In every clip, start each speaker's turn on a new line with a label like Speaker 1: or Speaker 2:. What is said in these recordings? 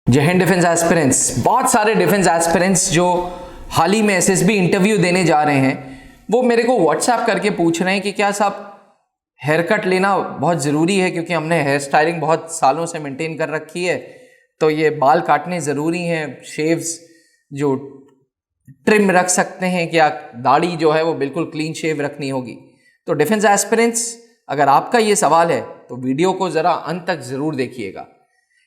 Speaker 1: जय Hind defence aspirants. बहुत सारे डिफेंस एस्पिरेंट्स जो हाल ही में एसएसबी इंटरव्यू देने जा रहे हैं वो मेरे को व्हाट्सएप करके पूछ रहे हैं कि क्या साहब हेयर कट लेना बहुत ज़रूरी है, क्योंकि हमने हेयर स्टाइलिंग बहुत सालों से मेंटेन कर रखी है, तो ये बाल काटने ज़रूरी हैं, शेव्स जो ट्रिम रख सकते हैं, क्या दाढ़ी जो है वो बिल्कुल क्लीन शेव रखनी होगी। तो डिफेंस एस्पिरेंट्स, अगर आपका ये सवाल है तो वीडियो को ज़रा अंत तक ज़रूर देखिएगा।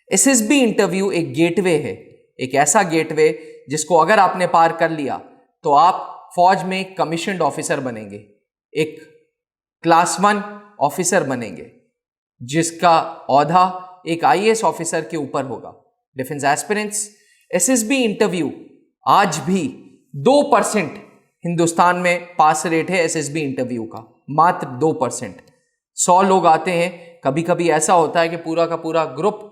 Speaker 1: एसएसबी इंटरव्यू एक गेटवे है, एक ऐसा गेटवे जिसको अगर आपने पार कर लिया तो आप फौज में कमीशन्ड ऑफिसर बनेंगे, एक क्लास 1 ऑफिसर बनेंगे, जिसका औहदा एक आईएएस ऑफिसर के ऊपर होगा। डिफेंस एस्पिरेंट्स, एसएसबी इंटरव्यू आज भी 2% हिंदुस्तान में पास रेट है एसएसबी इंटरव्यू का, मात्र 2%। 100 लोग आते हैं, कभी कभी ऐसा होता है कि पूरा का पूरा ग्रुप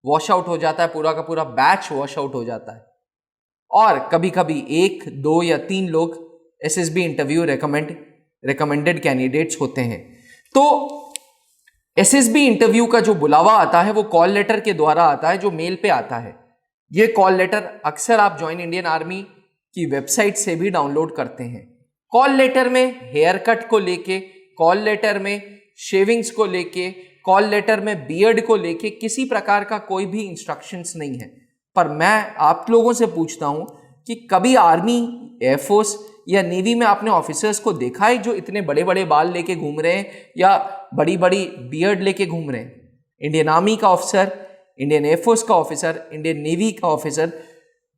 Speaker 1: वॉश आउट हो जाता है, पूरा का पूरा बैच वॉश आउट हो जाता है, और कभी कभी 1, 2 या 3 लोग एसएसबी इंटरव्यू रिकमेंडेड कैंडिडेट्स होते हैं। तो एसएसबी इंटरव्यू का जो बुलावा आता है वो कॉल लेटर के द्वारा आता है, जो मेल पे आता है। ये कॉल लेटर अक्सर आप ज्वाइन इंडियन आर्मी की वेबसाइट से भी डाउनलोड करते हैं। कॉल लेटर में हेयर कट को लेके, कॉल लेटर में शेविंग्स को लेके, कॉल लेटर में बियर्ड को लेके किसी प्रकार का कोई भी इंस्ट्रक्शंस नहीं है। पर मैं आप लोगों से पूछता हूं कि कभी आर्मी, एयरफोर्स या नेवी में आपने ऑफिसर्स को देखा है जो इतने बड़े बड़े बाल लेके घूम रहे हैं या बड़ी बड़ी बियर्ड लेके घूम रहे हैं? इंडियन आर्मी का ऑफिसर, इंडियन एयरफोर्स का ऑफिसर, इंडियन नेवी का ऑफिसर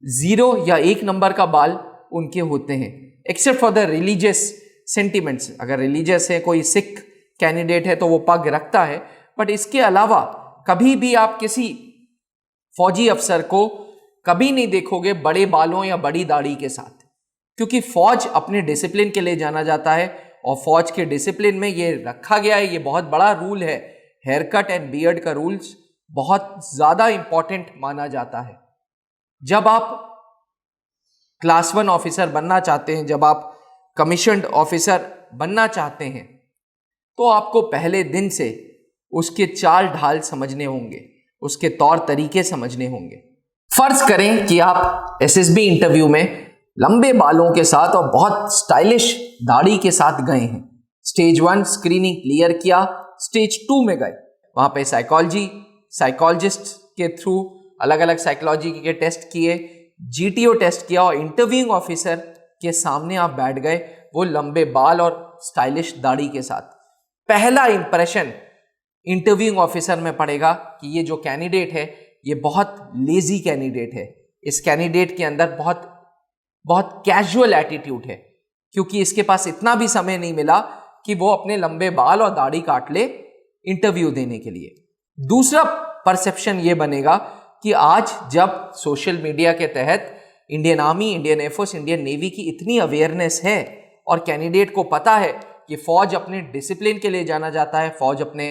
Speaker 1: 0 या 1 नंबर का बाल उनके होते हैं, except for the religious sentiments. अगर रिलीजियस है, कोई सिख कैंडिडेट है तो वो पग रखता है, बट इसके अलावा कभी भी आप किसी फौजी अफसर को कभी नहीं देखोगे बड़े बालों या बड़ी दाढ़ी के साथ, क्योंकि फौज अपने डिसिप्लिन के लिए जाना जाता है और फौज के डिसिप्लिन में ये रखा गया है, ये बहुत बड़ा रूल है। हेयर कट एंड बियर्ड का रूल्स बहुत ज्यादा इंपॉर्टेंट माना जाता है। जब आप क्लास 1 ऑफिसर बनना चाहते हैं, जब आप कमीशन्ड ऑफिसर बनना चाहते हैं, तो आपको पहले दिन से उसके चाल ढाल समझने होंगे, उसके तौर तरीके समझने होंगे। फर्ज करें कि आप एसएसबी इंटरव्यू में लंबे बालों के साथ और बहुत स्टाइलिश दाढ़ी के साथ गए हैं। स्टेज 1 स्क्रीनिंग क्लियर किया, स्टेज 2 में गए, वहां पे साइकोलॉजिस्ट के थ्रू अलग अलग साइकोलॉजी के टेस्ट किए, जीटीओ टेस्ट किया, और इंटरव्यूइंग ऑफिसर के सामने आप बैठ गए वो लंबे बाल और स्टाइलिश दाढ़ी के साथ। पहला इंप्रेशन इंटरव्यूइंग ऑफिसर में पड़ेगा कि ये जो कैंडिडेट है ये बहुत लेजी कैंडिडेट है, इस कैंडिडेट के अंदर बहुत कैजुअल एटीट्यूड है, क्योंकि इसके पास इतना भी समय नहीं मिला कि वो अपने लंबे बाल और दाढ़ी काट ले इंटरव्यू देने के लिए। दूसरा परसेप्शन ये बनेगा कि आज जब सोशल मीडिया के तहत Indian army, Indian air force, Indian navy की इतनी अवेयरनेस है और कैंडिडेट को पता है कि फौज अपने डिसिप्लिन के लिए जाना जाता है, फौज अपने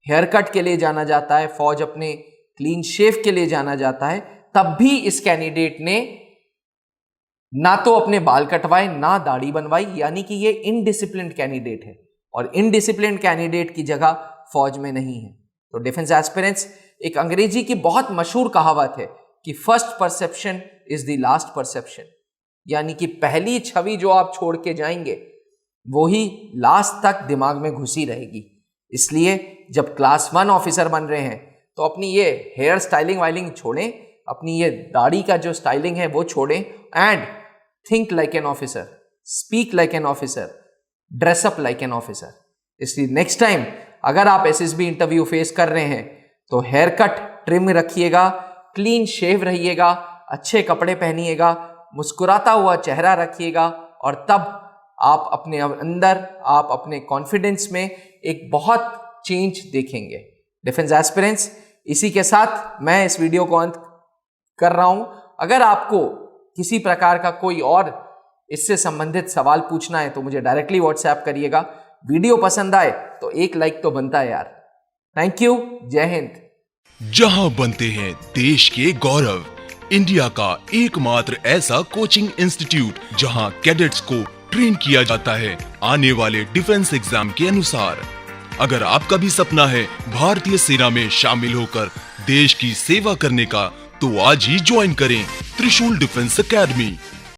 Speaker 1: हेयर कट के लिए जाना जाता है, फौज अपने क्लीन शेव के लिए जाना जाता है, तब भी इस कैंडिडेट ने ना तो अपने बाल कटवाए ना दाढ़ी बनवाई, यानी कि ये इनडिसिप्लिन्ड कैंडिडेट है, और इनडिसिप्लिन्ड कैंडिडेट की जगह फौज में नहीं है। तो डिफेंस एस्पिरेंट्स, एक अंग्रेजी की बहुत मशहूर कहावत है कि first perception is the last perception, यानी कि पहली छवि जो आप छोड़ के जाएंगे वो ही लास्ट तक दिमाग में घुसी रहेगी। इसलिए जब क्लास 1 ऑफिसर बन रहे हैं तो अपनी ये हेयर स्टाइलिंग वाइलिंग छोड़ें, अपनी ये दाढ़ी का जो स्टाइलिंग है वो छोड़ें, and think like an officer, speak like an officer, dress up like an officer. इसलिए नेक्स्ट टाइम अगर आप एसएसबी इंटरव्यू फेस कर रहे हैं तो हेयर कट ट्रिम रखिएगा, क्लीन शेव रहिएगा, अच्छे कपड़े पहनिएगा, मुस्कुराता हुआ चेहरा रखिएगा, और तब आप अपने अंदर, आप अपने कॉन्फिडेंस में एक बहुत चेंज देखेंगे। डिफेंस एस्पिरेंट्स, इसी के साथ मैं इस वीडियो को अंत कर रहा हूं। अगर आपको किसी प्रकार का कोई और इससे संबंधित सवाल पूछना है तो मुझे डायरेक्टली व्हाट्सएप करिएगा। वीडियो पसंद आए तो एक लाइक तो बनता है यार। थैंक यू, जय हिंद।
Speaker 2: जहां बनते हैं देश के गौरव, इंडिया का एकमात्र ऐसा कोचिंग इंस्टीट्यूट जहां कैडेट्स को ट्रेन किया जाता है आने वाले डिफेंस एग्जाम के अनुसार। अगर आपका भी सपना है भारतीय सेना में शामिल होकर देश की सेवा करने का, तो आज ही ज्वाइन करें त्रिशूल डिफेंस एकेडमी।